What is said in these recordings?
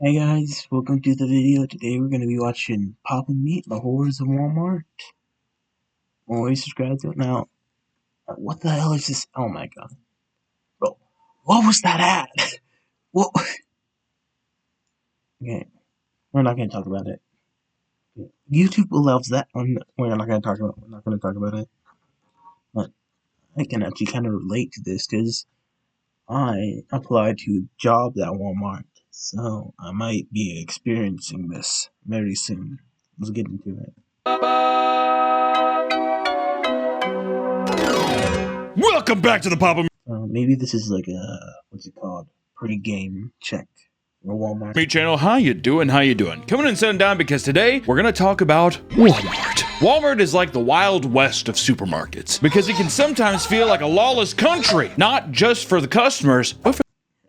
Hey guys, welcome to the video. Today we're going to be watching Pop and Meat, the horrors of Walmart. Always subscribe to it. Now, what the hell is this? Oh my god. Bro, what was that at? What? Okay, we're not going to talk about it. YouTube allows that. We're not going to talk about it. But I can actually kind of relate to this because I applied to jobs at Walmart. So I might be experiencing this very soon. Let's get into it. Welcome back to the Papa Maybe this is like a, what's it called? Pre-game check for Walmart. Meat channel. How you doing? Coming and sitting down because today we're gonna talk about Walmart. Walmart is like the Wild West of supermarkets because it can sometimes feel like a lawless country, not just for the customers, but for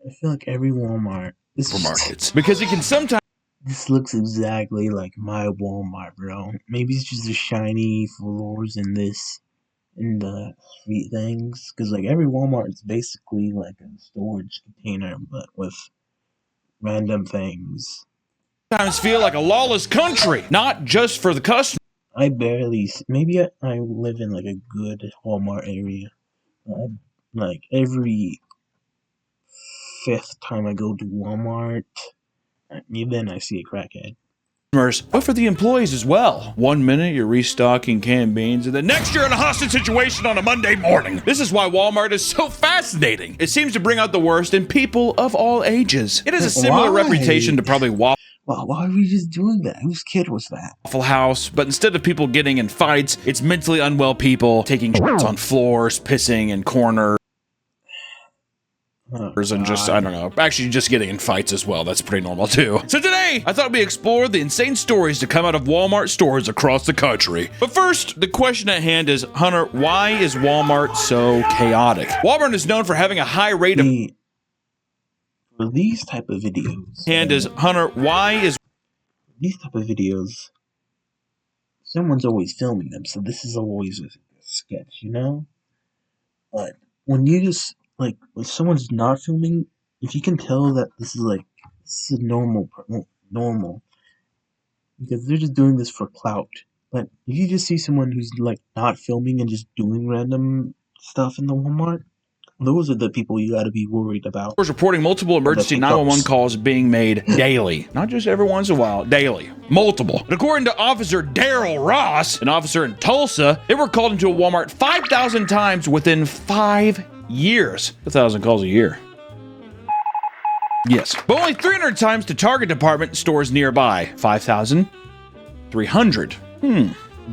I feel like every Walmart, supermarkets, because it can sometimes. This looks exactly like my Walmart, bro. Maybe it's just the shiny floors in this. In the street things, because like every Walmart is basically like a storage container, but with random things. Sometimes feel like a lawless country, not just for the customer. I barely, maybe I live in like a good Walmart area. Like every fifth time I go to Walmart, then I see a crackhead. But for the employees as well. 1 minute you're restocking canned beans, and the next you're in a hostage situation on a Monday morning. This is why Walmart is so fascinating. It seems to bring out the worst in people of all ages. It has a similar reputation to probably Well, why are we just doing that? Whose kid was that? Waffle House, but instead of people getting in fights, it's mentally unwell people taking shits on floors, pissing in corners. And just, I don't know, actually just getting in fights as well. That's pretty normal too. So today, I thought we'd explore the insane stories to come out of Walmart stores across the country. But first, the question at hand is, Hunter, why is Walmart so chaotic? Walmart is known for having a high rate of... For these type of videos... These type of videos, someone's always filming them, so this is always a sketch, you know? But when you just... Like, when someone's not filming, if you can tell that this is normal, because they're just doing this for clout. But if you just see someone who's, like, not filming and just doing random stuff in the Walmart, those are the people you gotta be worried about. Reporting multiple emergency 911 calls being made daily. Not just every once in a while, daily. Multiple. But according to Officer Daryl Ross, an officer in Tulsa, they were called into a Walmart 5,000 times within 5 years. 1,000 calls a year. Yes. But only 300 times to Target department stores nearby. 5,300.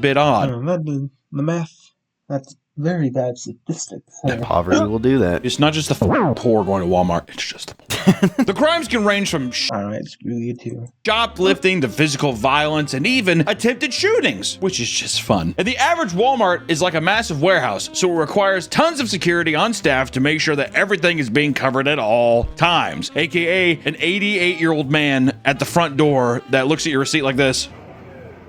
Bit odd. The math, that's very bad statistics. Poverty will do that. It's not just the poor going to Walmart. It's just the poor. The crimes can range from Alright, screw you too. shoplifting to physical violence and even attempted shootings, which is just fun. And the average Walmart is like a massive warehouse, so it requires tons of security on staff to make sure that everything is being covered at all times. AKA an 88-year-old man at the front door that looks at your receipt like this.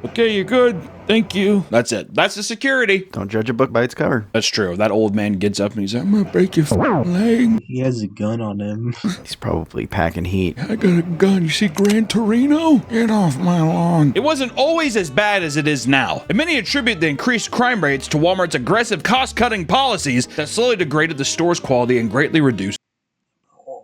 Okay, you're good. Thank you. That's it. That's the security. Don't judge a book by its cover. That's true. That old man gets up and he's like, I'm gonna break your leg. He has a gun on him. He's probably packing heat. I got a gun. You see Gran Torino? Get off my lawn. It wasn't always as bad as it is now. And many attribute the increased crime rates to Walmart's aggressive cost-cutting policies that slowly degraded the store's quality and greatly reduced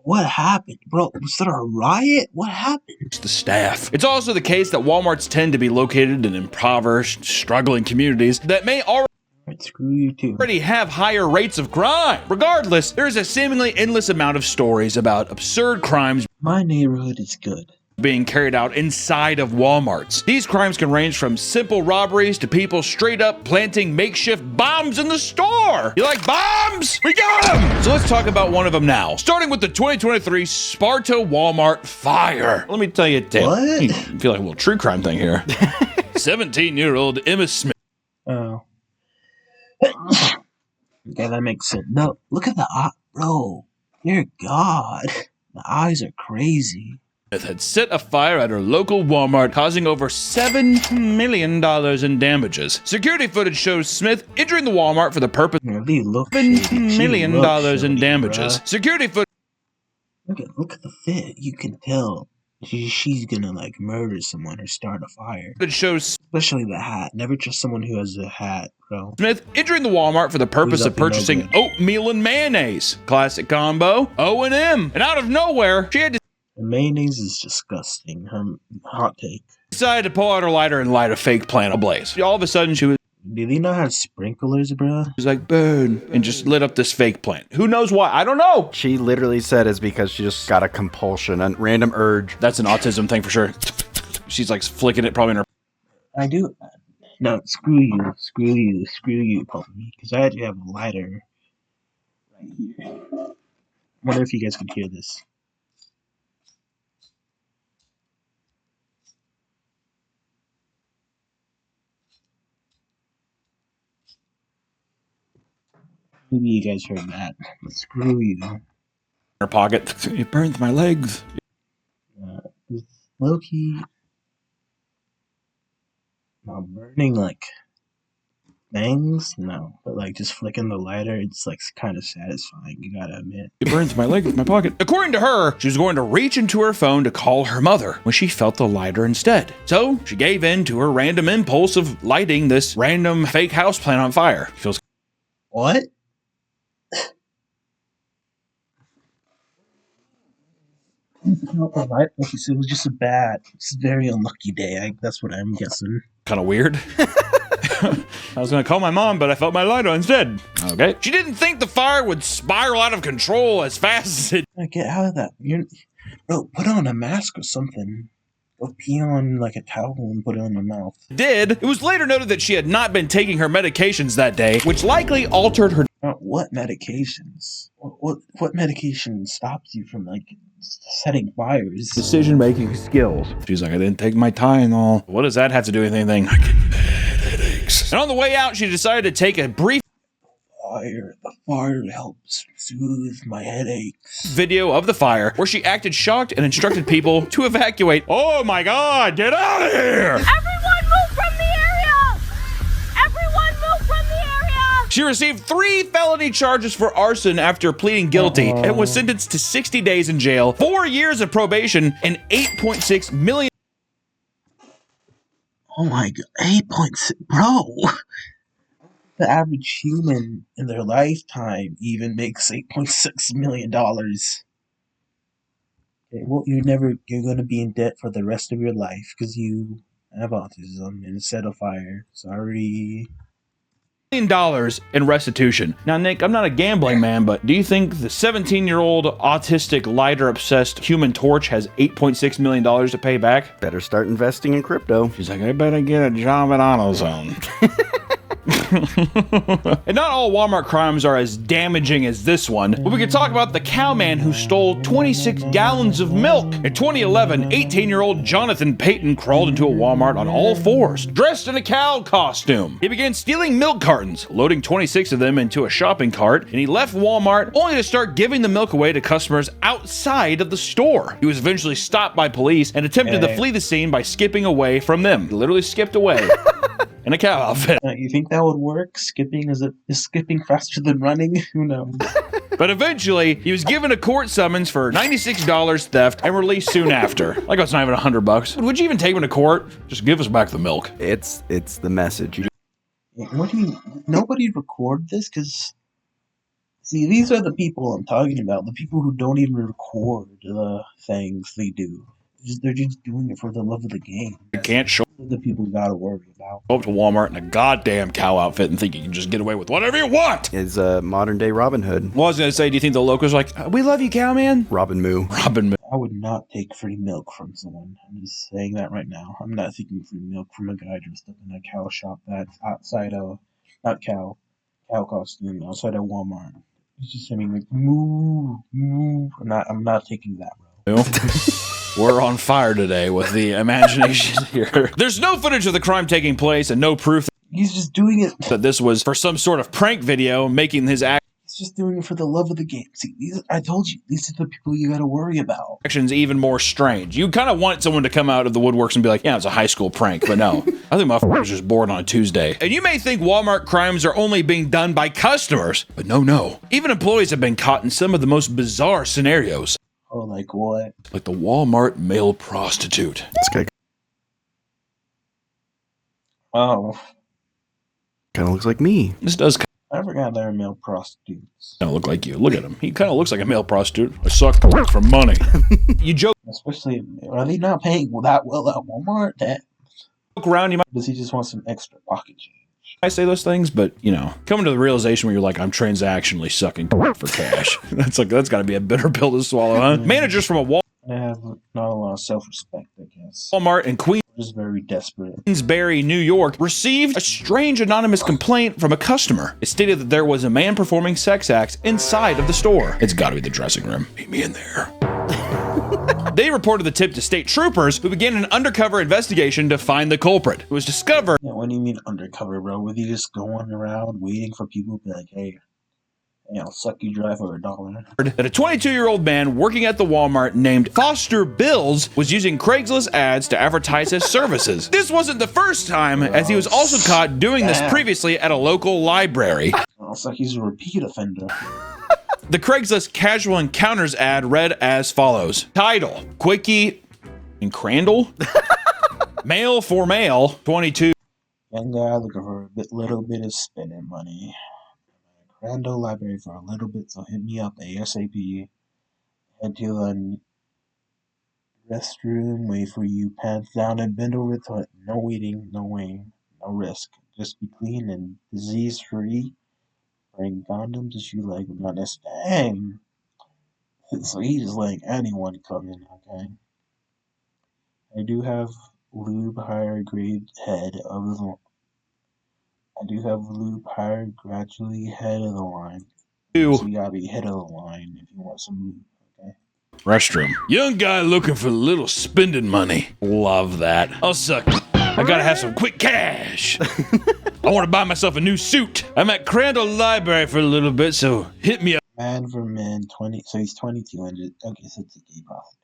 What happened, bro? Was there a riot? What happened? the staff. It's also the case that Walmarts tend to be located in impoverished, struggling communities that may Screw you too. already have higher rates of crime. Regardless, there is a seemingly endless amount of stories about absurd crimes My neighborhood is good. being carried out inside of Walmarts. These crimes can range from simple robberies to people straight up planting makeshift bombs in the store. You like bombs? We got them! So let's talk about one of them now. Starting with the 2023 Sparta Walmart fire. Let me tell you a tale. What? I feel like a little true crime thing here. 17-year-old Emma Smith. Oh. Okay, that makes sense. No, look at the eye, bro. Dear God. The eyes are crazy. Had set a fire at her local Walmart, causing over $7 million in damages. Security footage shows Smith entering the Walmart for the purpose of $7 million in damages. Security footage. Look at the fit. You can tell she's gonna like murder someone or start a fire. It shows Especially the hat. Never trust someone who has a hat, bro. Smith entering the Walmart for the purpose Who's of up to no purchasing good? oatmeal and mayonnaise. Classic combo, O&M. And out of nowhere, she had The mayonnaise is disgusting. Her hot take. decided to pull out her lighter and light a fake plant ablaze. All of a sudden, she was Do they not have sprinklers, bro? like, burn, and just lit up this fake plant. Who knows why? I don't know. She literally said it's because she just got a compulsion, a random urge. That's an autism thing for sure. She's like flicking it probably in her. I do. No, screw you, Puppy. Because I actually have a lighter right here. I wonder if you guys can hear this. Maybe you guys heard that. But screw you. Her pocket. It burns my legs. It's low-key not burning like things, no. But like just flicking the lighter, it's like kind of satisfying, you gotta admit. It burns my leg with my pocket. According to her, she was going to reach into her phone to call her mother when she felt the lighter instead. So she gave in to her random impulse of lighting this random fake houseplant on fire. She feels What? Like you said, it was just it's a very unlucky day. That's what I'm guessing. kind of weird. I was going to call my mom, but I felt my lighter instead. Okay. She didn't think the fire would spiral out of control as fast as it Get out of that. Bro, put on a mask or something. Go pee on like a towel and put it on your mouth. did. It was later noted that she had not been taking her medications that day, which likely altered her What medications? What medication stops you from like setting fires? decision-making skills. She's like, I didn't take my Tylenol. What does that have to do with anything? I get headaches. And on the way out, she decided to take a brief The fire helps soothe my headaches. video of the fire where she acted shocked and instructed people to evacuate. Oh my God, get out of here! Everyone move from the area! Everyone move from the area! She received 3 felony charges for arson after pleading guilty and was sentenced to 60 days in jail, 4 years of probation, and $8.6 million. Oh my god, 8.6, bro. The average human in their lifetime even makes $8.6 million. Okay, well, you're gonna be in debt for the rest of your life because you have autism and set a fire. Sorry. In restitution. Now, Nick, I'm not a gambling man, but do you think the 17-year-old autistic lighter-obsessed Human Torch has $8.6 million to pay back? Better start investing in crypto. She's like, I better get a job at AutoZone. And not all Walmart crimes are as damaging as this one, but we could talk about the cowman who stole 26 gallons of milk. In 2011, 18-year-old Jonathan Payton crawled into a Walmart on all fours, dressed in a cow costume. He began stealing milk cartons, loading 26 of them into a shopping cart, and he left Walmart only to start giving the milk away to customers outside of the store. He was eventually stopped by police and attempted to flee the scene by skipping away from them. He literally skipped away. In a cow outfit. You think that would work? Is skipping faster than running? Who knows? But eventually, he was given a court summons for $96 theft and released soon after. Like, it's not even $100. Would you even take him to court? Just give us back the milk. It's the message. Nobody record this? Because, see, these are the people I'm talking about. The people who don't even record the things they do. They're just doing it for the love of the game. You can't show The people you gotta worry about. up to Walmart in a goddamn cow outfit and think you can just get away with whatever you want. Is modern day Robin Hood. Well, I was going to say, do you think the locals are like, we love you, cowman? Robin Moo. Robin. I would not take free milk from someone. I'm just saying that right now. I'm not taking free milk from a guy dressed up in a cow shop that's outside of, not cow costume, outside of Walmart. He's just saying like, moo, moo. I'm not taking that, bro. We're on fire today with the imagination here. There's no footage of the crime taking place and no proof He's just doing it. that this was for some sort of prank video, making his He's just doing it for the love of the game. See, I told you, these are the people you gotta worry about. actions even more strange. You kind of want someone to come out of the woodworks and be like, yeah, it's a high school prank, but no. I think my was just bored on a Tuesday. And you may think Walmart crimes are only being done by customers, but no. Even employees have been caught in some of the most bizarre scenarios. Hold like what? Like the Walmart male prostitute. This guy Oh, kind of looks like me. This does kind I forgot they're male prostitutes. of look like you. Look at him. He kind of looks like a male prostitute. I suck for money. You joke Especially, are they not paying that well at Walmart? That around, you might does he just want some extra pocket change? say those things, but you know, coming to the realization where you're like, I'm transactionally sucking for cash. That's got to be a bitter pill to swallow, huh? Managers from a They have not a lot of self-respect, I guess. Walmart in Just very desperate. Queensbury, New York, received a strange anonymous complaint from a customer. It stated that there was a man performing sex acts inside of the store. It's got to be the dressing room. Meet me in there. They reported the tip to state troopers, who began an undercover investigation to find the culprit. It was discovered Yeah, what do you mean undercover, bro? Were you just going around waiting for people to be like, hey, I'll suck you dry for $1? that a 22-year-old man working at the Walmart named Foster Bills was using Craigslist ads to advertise his services. This wasn't the first time, as he was also caught doing this previously at a local library. It's like he's a repeat offender. The Craigslist casual encounters ad read as follows. Title, Quickie and Crandall? Male for male, 22. Young guy looking for a little bit of spending money. Crandall Library for a little bit, so hit me up ASAP. Head to the restroom, wait for you, pants down and bend over the toilet. No waiting, no weighing, no risk. Just be clean and disease-free. Bring condoms if you like, not this dang. So he's just letting anyone come in, okay? I do have lube higher grade head of the I do have lube higher gradually head of the line. So you gotta be head of the line if you want some lube, okay? Restroom. Young guy looking for a little spending money. Love that. I'll suck. I gotta have some quick cash. I want to buy myself a new suit. I'm at Crandall Library for a little bit, so hit me up Man for men, 20, so he's 22 and okay, so it's a gay prostitute.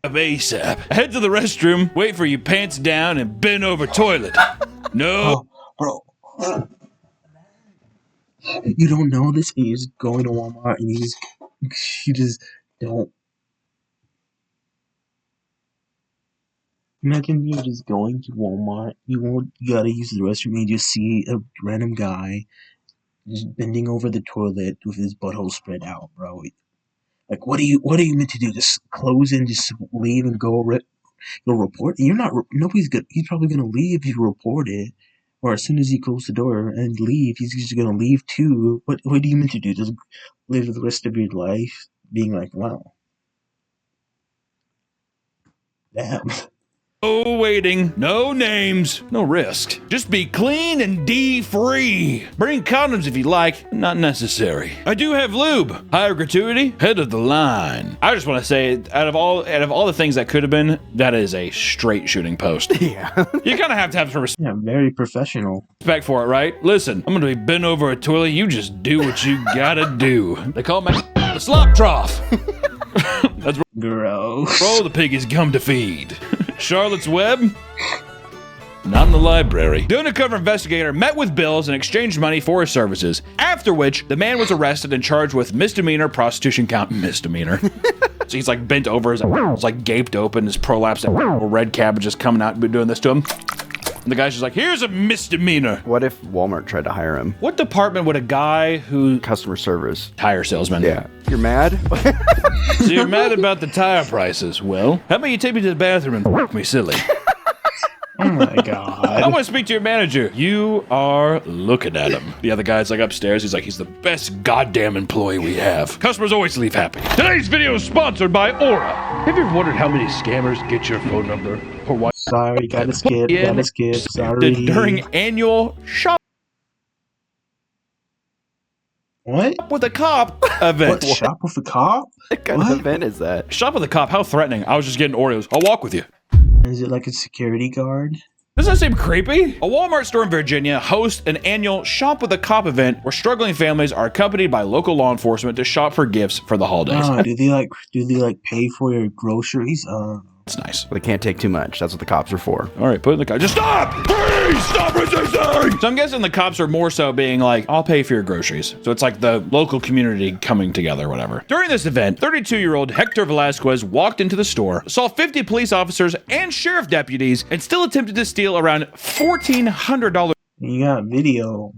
ASAP. Head to the restroom, wait for you pants down, and bend over toilet. No. Oh, bro. You don't know this, and you're just going to Walmart, and you just don't. Imagine you're just going to Walmart, you gotta use the restroom, and you just see a random guy just bending over the toilet with his butthole spread out, bro. Like, what are you meant to do? Just close and just leave and go report? You're not. Nobody's good. He's probably gonna leave if you report it, or as soon as you close the door and leave, he's just gonna leave too. What are you meant to do? Just live the rest of your life being like, wow, damn. No waiting, no names, no risk. Just be clean and D-free. Bring condoms if you like, not necessary. I do have lube. Higher gratuity, head of the line. I just want to say, out of all the things that could have been, that is a straight shooting post. Yeah. You kind of have to have some Yeah, very professional. respect for it, right? Listen, I'm gonna be bent over a toilet. You just do what you gotta do. They call me the slop trough. That's Gross. roll the pig is gum to feed. Charlotte's Web? Not in the library. The undercover investigator met with Bills and exchanged money for his services, after which the man was arrested and charged with misdemeanor prostitution count. Misdemeanor. So he's like bent over, his like gaped open, his prolapse, and red cabbage is coming out and doing this to him. And the guy's just like, here's a misdemeanor. What if Walmart tried to hire him? What department would a guy who... Customer service. Tire salesman. Yeah. You're mad? So you're mad about the tire prices. Well, how about you take me to the bathroom and fuck me silly? Oh my god. I want to speak to your manager. You are looking at him. The other guy's like upstairs. He's like, he's the best goddamn employee we have. Customers always leave happy. Today's video is sponsored by Aura. Have you ever wondered how many scammers get your phone number? Or why? Sorry, gotta skip, sorry. During annual shop What? with a cop event. What? Shop with a cop? What kind What? of event is that? Shop with a cop? How threatening. I was just getting Oreos. I'll walk with you. Is it like a security guard? Doesn't that seem creepy? A Walmart store in Virginia hosts an annual Shop with a Cop event where struggling families are accompanied by local law enforcement to shop for gifts for the holidays. Oh, do they like pay for your groceries? It's nice. They can't take too much. That's what the cops are for. All right, put it in the car. Just stop! Please stop resisting! So I'm guessing the cops are more so being like, I'll pay for your groceries. So it's like the local community coming together or whatever. During this event, 32-year-old Hector Velasquez walked into the store, saw 50 police officers and sheriff deputies, and still attempted to steal around $1,400. You got video.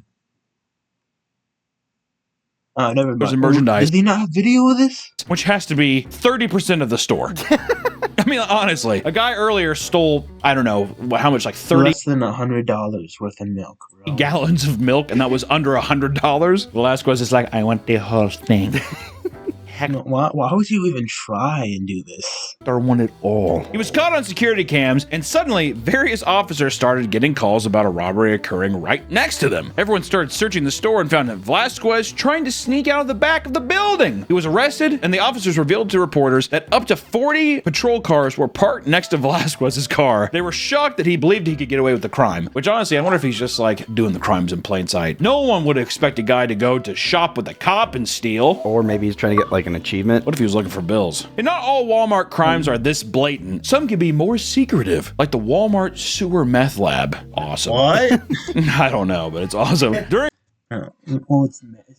Never mind. In merchandise. Did he not have video of this? Which has to be 30% of the store. I mean, honestly, a guy earlier stole, I don't know, how much, like 30 Less than $100 worth of milk, bro. gallons of milk, and that was under $100. Velasquez is like, I want the whole thing. Why would you even try and do this? I want it all. He was caught on security cams, and suddenly various officers started getting calls about a robbery occurring right next to them. Everyone started searching the store and found Velasquez trying to sneak out of the back of the building. He was arrested, and the officers revealed to reporters that up to 40 patrol cars were parked next to Velasquez's car. They were shocked that he believed he could get away with the crime, which honestly, I wonder if he's just like doing the crimes in plain sight. No one would expect a guy to go to shop with a cop and steal. Or maybe he's trying to get like an achievement. What if he was looking for bills? And not all Walmart crimes are this blatant. Some can be more secretive, like the Walmart sewer meth lab. Awesome. What? I don't know, but it's awesome. During Oh, it's medicine.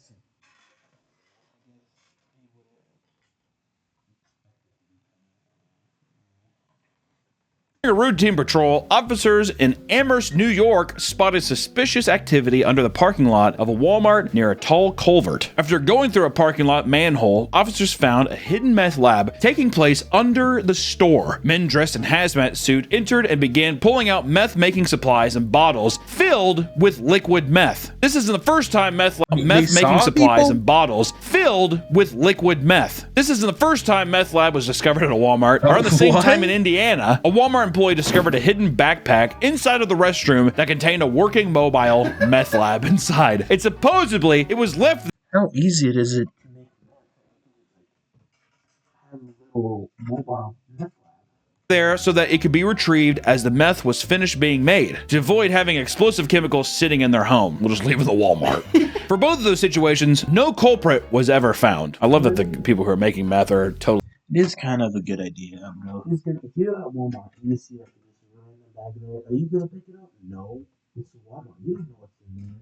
a routine patrol, officers in Amherst, New York spotted suspicious activity under the parking lot of a Walmart near a tall culvert. After going through a parking lot manhole, officers found a hidden meth lab taking place under the store. Men dressed in hazmat suit entered and began pulling out meth-making supplies and bottles filled with liquid meth. This isn't the first time meth-making supplies and bottles filled with liquid meth. This isn't the first time meth lab was discovered at a Walmart. Around the same time in Indiana, a Walmart employee discovered a hidden backpack inside of the restroom that contained a working mobile meth lab inside. And supposedly, it was left How easy it is it to make a little mobile meth lab? there so that it could be retrieved as the meth was finished being made, to avoid having explosive chemicals sitting in their home. We'll just leave it at the Walmart. For both of those situations, no culprit was ever found. I love that the people who are making meth are totally... It is kind of a good idea, bro. If you're at Walmart and you see like this random bag there, are you gonna pick it up? No. It's Walmart. You don't know what's in there.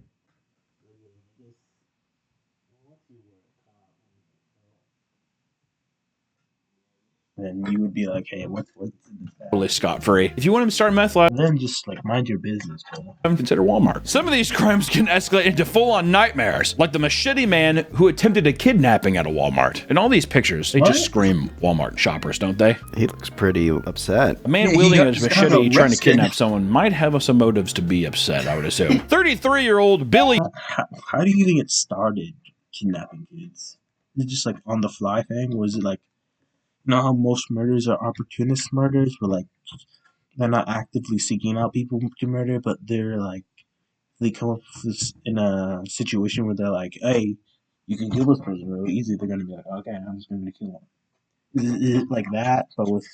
Then you would be like, hey, what's in this bag? totally scot-free. If you want to start a meth lab, Then just like mind your business, bro. consider Walmart. Some of these crimes can escalate into full-on nightmares, like the machete man who attempted a kidnapping at a Walmart. In all these pictures, they just scream Walmart shoppers, don't they? He looks pretty upset. A man Yeah, he wielding a just got machete trying to arrested. kidnap someone might have some motives to be upset, I would assume. 33-year-old Billy How do you even get started kidnapping kids? Is it just like on the fly thing? Or is it like, you know how most murders are opportunist murders, where like they're not actively seeking out people to murder, but they're like, they come up with this in a situation where they're like, hey, you can kill this person really easy. They're gonna be like, okay, I'm just gonna kill him. Is it like that, but with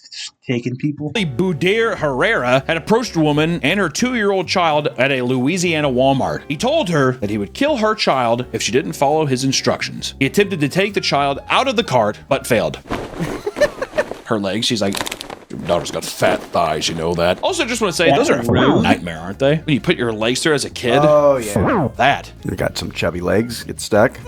taking people? Budir Herrera had approached a woman and her 2-year-old child at a Louisiana Walmart. He told her that he would kill her child if she didn't follow his instructions. He attempted to take the child out of the cart, but failed. Her legs, she's like, your daughter's got fat thighs, you know that. Also, just want to say, those are a nightmare, aren't they? When you put your legs through as a kid. Oh, yeah. That. You got some chubby legs, get stuck.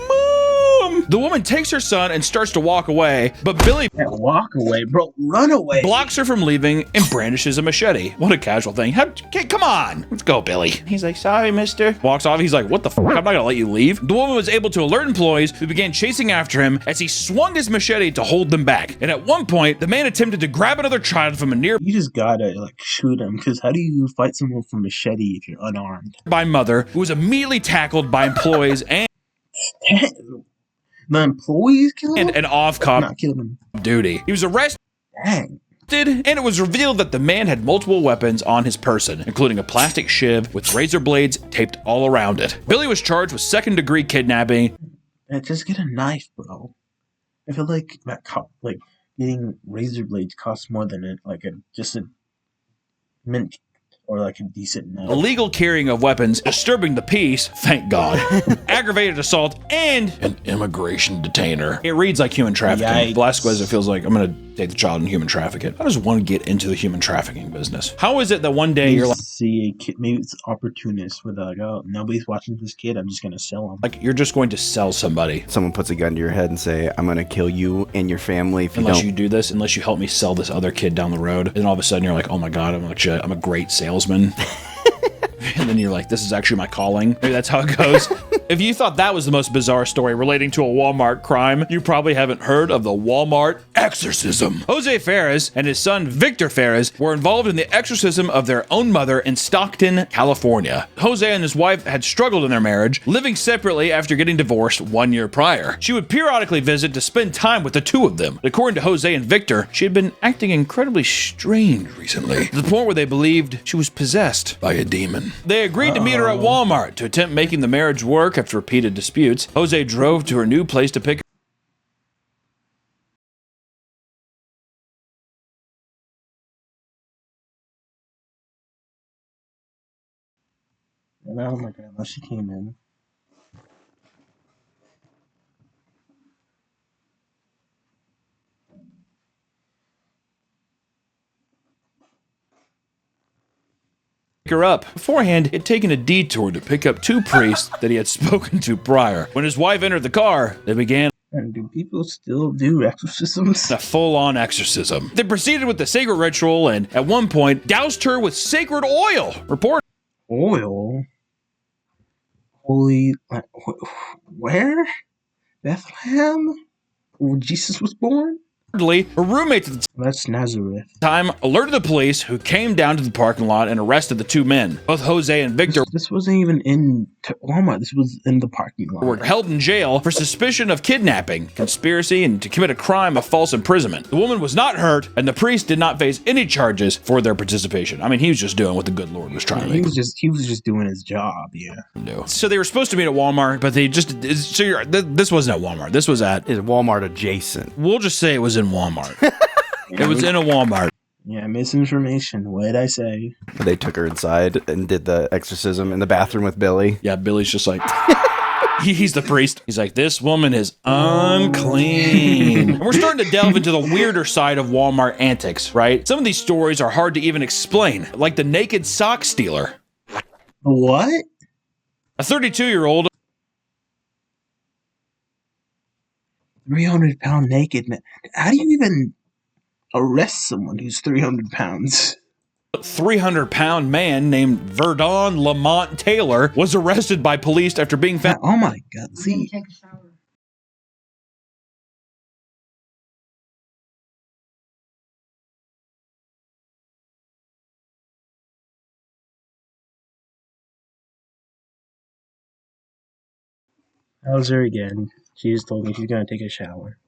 The woman takes her son and starts to walk away, but Billy Can't walk away, bro. Run away. blocks her from leaving and brandishes a machete. What a casual thing. Come on. Let's go, Billy. He's like, sorry, mister. Walks off. He's like, what the fuck? I'm not gonna let you leave. The woman was able to alert employees who began chasing after him as he swung his machete to hold them back. And at one point, the man attempted to grab another child from a nearby You just gotta like shoot him, because how do you fight someone with a machete if you're unarmed? mother, who was immediately tackled by employees and The employees killed him? an off-cop Not killing him. duty. He was arrested. Dang. And it was revealed that the man had multiple weapons on his person, including a plastic shiv with razor blades taped all around it. Billy was charged with second-degree kidnapping. Man, just get a knife, bro. I feel like like getting razor blades costs more than just a mint or like a decent nut. illegal carrying of weapons, disturbing the peace, thank God, aggravated assault, and an immigration detainer. It reads like human trafficking. Yikes. Velasquez, it feels like I'm gonna take the child and human traffic it. How does one get into the human trafficking business? How is it that one day you're like, see a kid, maybe it's opportunist where they're like, oh, nobody's watching this kid, I'm just gonna sell him. like you're just going to sell somebody Someone puts a gun to your head and say, I'm gonna kill you and your family if you unless don't. you do this, unless you help me sell this other kid down the road, and all of a sudden you're like, oh my God, I'm a great salesman. And then you're like, this is actually my calling. Maybe that's how it goes. If you thought that was the most bizarre story relating to a Walmart crime, you probably haven't heard of the Walmart exorcism. Jose Ferez and his son Victor Ferez were involved in the exorcism of their own mother in Stockton, California. Jose and his wife had struggled in their marriage, living separately after getting divorced 1 year prior. She would periodically visit to spend time with the two of them. According to Jose and Victor, she had been acting incredibly strange recently, to the point where they believed she was possessed by a demon. They agreed to meet her at Walmart to attempt making the marriage work after repeated disputes. Jose drove to her new place to pick her. Oh my grandma, she came in. Up. Beforehand, he had taken a detour to pick up two priests that he had spoken to prior. When his wife entered the car, they began And do people still do exorcisms? a full-on exorcism. They proceeded with the sacred ritual and, at one point, doused her with sacred oil. Oil? Holy... Where? Bethlehem? Where Jesus was born? Reportedly, her roommates at the That's Nazareth. time alerted the police, who came down to the parking lot and arrested the two men. Both Jose and Victor This wasn't even in Walmart. This was in the parking lot. were held in jail for suspicion of kidnapping, conspiracy, and to commit a crime of false imprisonment. The woman was not hurt, and the priest did not face any charges for their participation. I mean, he was just doing what the good Lord was trying to He make was just doing his job. Yeah. him do. So they were supposed to meet at Walmart, but they just this wasn't at Walmart. This was at, Is Walmart adjacent? we'll just say it was in Walmart. It was in a Walmart. Yeah, misinformation. What did I say? They took her inside and did the exorcism in the bathroom with Billy. Yeah, Billy's just like, he's the priest. He's like, this woman is unclean. And we're starting to delve into the weirder side of Walmart antics, right? Some of these stories are hard to even explain, like the naked sock stealer. What? A 32-year-old 300-pound naked man. How do you even arrest someone who's 300 pounds? 300-pound man named Verdon Lamont Taylor was arrested by police after being found. Oh my God. See, Take a shower. I was there again. She just told me she's gonna take a shower.